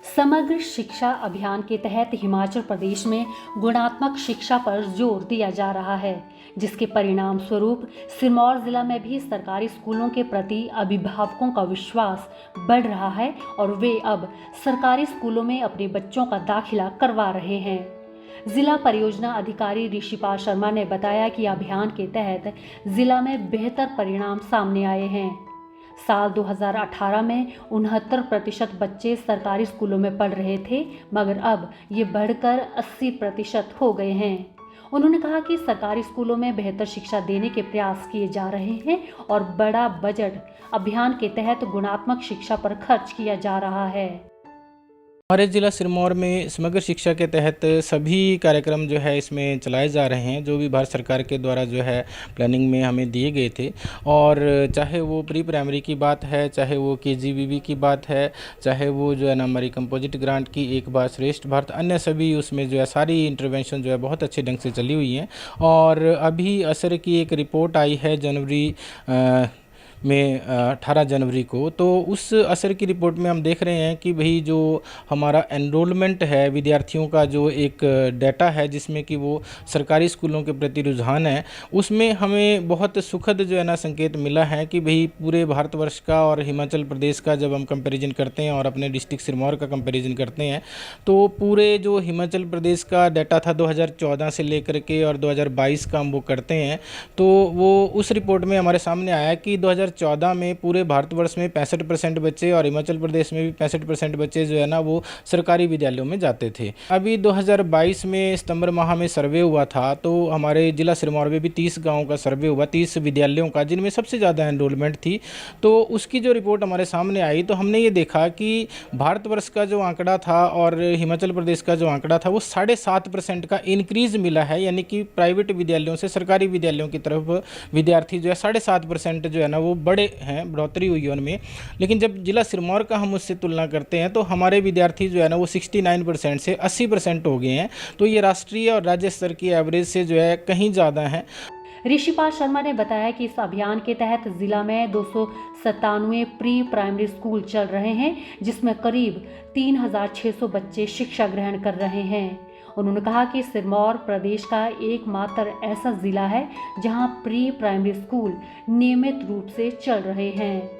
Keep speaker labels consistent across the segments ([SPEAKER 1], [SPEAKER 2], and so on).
[SPEAKER 1] समग्र शिक्षा अभियान के तहत हिमाचल प्रदेश में गुणात्मक शिक्षा पर जोर दिया जा रहा है, जिसके परिणाम स्वरूप सिरमौर जिला में भी सरकारी स्कूलों के प्रति अभिभावकों का विश्वास बढ़ रहा है और वे अब सरकारी स्कूलों में अपने बच्चों का दाखिला करवा रहे हैं। जिला परियोजना अधिकारी ऋषिपाल शर्मा ने बताया कि अभियान के तहत जिला में बेहतर परिणाम सामने आए हैं। साल 2018 में 69% बच्चे सरकारी स्कूलों में पढ़ रहे थे, मगर अब ये बढ़कर 80% हो गए हैं। उन्होंने कहा कि सरकारी स्कूलों में बेहतर शिक्षा देने के प्रयास किए जा रहे हैं और बड़ा बजट अभियान के तहत गुणात्मक शिक्षा पर खर्च किया जा रहा है।
[SPEAKER 2] हमारे ज़िला सिरमौर में समग्र शिक्षा के तहत सभी कार्यक्रम जो है इसमें चलाए जा रहे हैं, जो भी भारत सरकार के द्वारा जो है प्लानिंग में हमें दिए गए थे। और चाहे वो प्री प्राइमरी की बात है, चाहे वो KGBB की बात है, चाहे वो जो है ना हमारी कंपोजिट ग्रांट की एक बार श्रेष्ठ भारत, अन्य सभी उसमें जो है सारी इंटरवेंशन जो है बहुत अच्छे ढंग से चली हुई हैं। और अभी असर की एक रिपोर्ट आई है जनवरी में 18 जनवरी को, तो उस असर की रिपोर्ट में हम देख रहे हैं कि भाई जो हमारा एनरोलमेंट है, विद्यार्थियों का जो एक डाटा है जिसमें कि वो सरकारी स्कूलों के प्रति रुझान है, उसमें हमें बहुत सुखद जो है ना संकेत मिला है कि भाई पूरे भारतवर्ष का और हिमाचल प्रदेश का जब हम कंपैरिजन करते हैं और अपने डिस्ट्रिक्ट सिरमौर का कंपैरिजन करते हैं, तो पूरे जो हिमाचल प्रदेश का डाटा था 2014 से लेकर के और 2022 का हम वो करते हैं, तो वो उस रिपोर्ट में हमारे सामने आया कि 2014 में पूरे भारतवर्ष में 65% बच्चे और हिमाचल प्रदेश में भी 65% बच्चे जो है ना वो सरकारी विद्यालयों में जाते थे। अभी 2022 में सितंबर माह में सर्वे हुआ था, तो हमारे जिला सिरमौर में भी 30 गाँव का सर्वे हुआ, 30 विद्यालयों का, जिनमें सबसे ज़्यादा एनरोलमेंट थी। तो उसकी जो रिपोर्ट हमारे सामने आई, तो हमने ये देखा कि भारतवर्ष का जो आंकड़ा था और हिमाचल प्रदेश का जो आंकड़ा था वो 7.5% का इंक्रीज़ मिला है, यानी कि प्राइवेट विद्यालयों से सरकारी विद्यालयों की तरफ विद्यार्थी जो है 7.5% जो है ना वो बड़े हैं, बढ़ोतरी हुई है उनमें। लेकिन जब जिला सिरमौर का हम उससे तुलना करते हैं तो हमारे विद्यार्थी जो है ना वो 69% से 80% हो गए हैं। तो ये राष्ट्रीय और राज्य स्तर की एवरेज से जो है कहीं ज़्यादा है।
[SPEAKER 1] ऋषिपाल शर्मा ने बताया कि इस अभियान के तहत जिला में 297 प्री प्राइमरी स्कूल चल रहे हैं, जिसमें करीब 3600 बच्चे शिक्षा ग्रहण कर रहे हैं। उन्होंने कहा कि सिरमौर प्रदेश का एकमात्र ऐसा जिला है जहां प्री प्राइमरी स्कूल नियमित रूप से चल रहे हैं।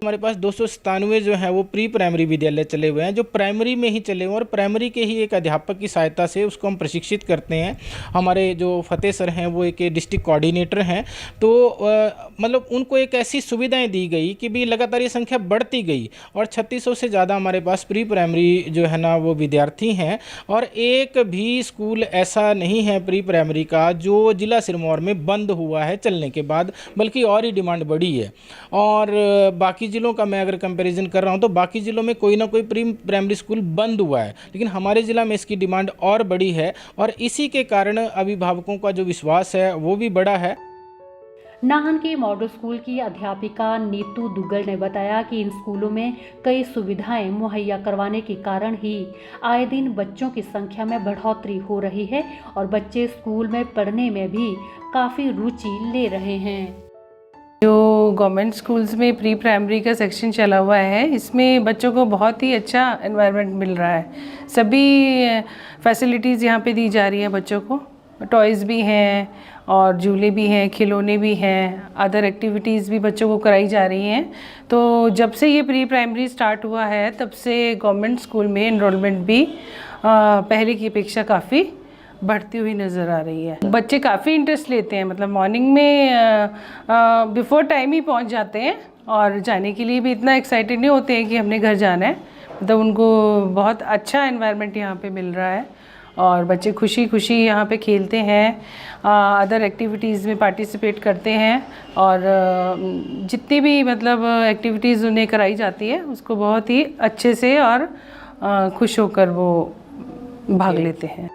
[SPEAKER 2] हमारे पास 297 जो है वो प्री प्राइमरी विद्यालय चले हुए हैं, जो प्राइमरी में ही चले हुए हैं और प्राइमरी के ही एक अध्यापक की सहायता से उसको हम प्रशिक्षित करते हैं। हमारे जो फतेह सर हैं वो एक डिस्ट्रिक्ट कोऑर्डिनेटर हैं, तो मतलब उनको एक ऐसी सुविधाएं दी गई कि भी लगातार ये संख्या बढ़ती गई और 3600 से ज़्यादा हमारे पास प्री प्राइमरी जो है ना वो विद्यार्थी हैं। और एक भी स्कूल ऐसा नहीं है प्री प्राइमरी का जो जिला सिरमौर में बंद हुआ है चलने के बाद, बल्कि और ही डिमांड बढ़ी है। और बाकी जिलों का मैं अगर कंपैरिजन कर रहा हूं तो बाकी जिलों में कोई ना कोई प्री प्राइमरी स्कूल बंद हुआ है, लेकिन हमारे ज़िला में इसकी डिमांड और बड़ी है और इसी के कारण अभिभावकों का जो विश्वास है वो भी बड़ा है।
[SPEAKER 1] नाहन के मॉडल स्कूल की अध्यापिका नीतू दुग्गल ने बताया कि इन स्कूलों में कई सुविधाएं मुहैया करवाने के कारण ही आए दिन बच्चों की संख्या में बढ़ोतरी हो रही है और बच्चे स्कूल में पढ़ने में भी काफ़ी रुचि ले रहे हैं।
[SPEAKER 3] जो गवर्नमेंट स्कूल्स में प्री प्राइमरी का सेक्शन चला हुआ है, इसमें बच्चों को बहुत ही अच्छा एनवायरनमेंट मिल रहा है। सभी फैसिलिटीज़ यहाँ पे दी जा रही है बच्चों को। टॉयज़ भी हैं और झूले भी हैं, खिलौने भी हैं, अदर एक्टिविटीज़ भी बच्चों को कराई जा रही हैं। तो जब से ये प्री प्राइमरी स्टार्ट हुआ है तब से गवर्नमेंट स्कूल में एनरोलमेंट भी पहले की अपेक्षा काफ़ी बढ़ती हुई नज़र आ रही है। बच्चे काफ़ी इंटरेस्ट लेते हैं, मतलब मॉर्निंग में बिफोर टाइम ही पहुंच जाते हैं और जाने के लिए भी इतना एक्साइटेड नहीं होते हैं कि हमने घर जाना है। मतलब उनको बहुत अच्छा एनवायरनमेंट यहाँ पे मिल रहा है और बच्चे खुशी खुशी यहाँ पे खेलते हैं, अदर एक्टिविटीज़ में पार्टिसिपेट करते हैं और जितनी भी मतलब एक्टिविटीज़ उन्हें कराई जाती है उसको बहुत ही अच्छे से और खुश होकर वो भाग लेते हैं।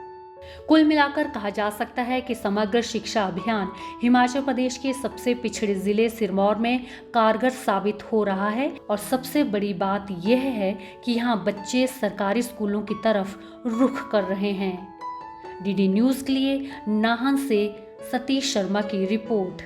[SPEAKER 1] कुल मिलाकर कहा जा सकता है कि समग्र शिक्षा अभियान हिमाचल प्रदेश के सबसे पिछड़े जिले सिरमौर में कारगर साबित हो रहा है और सबसे बड़ी बात यह है कि यहाँ बच्चे सरकारी स्कूलों की तरफ रुख कर रहे हैं। DD न्यूज़ के लिए नाहन से सतीश शर्मा की रिपोर्ट।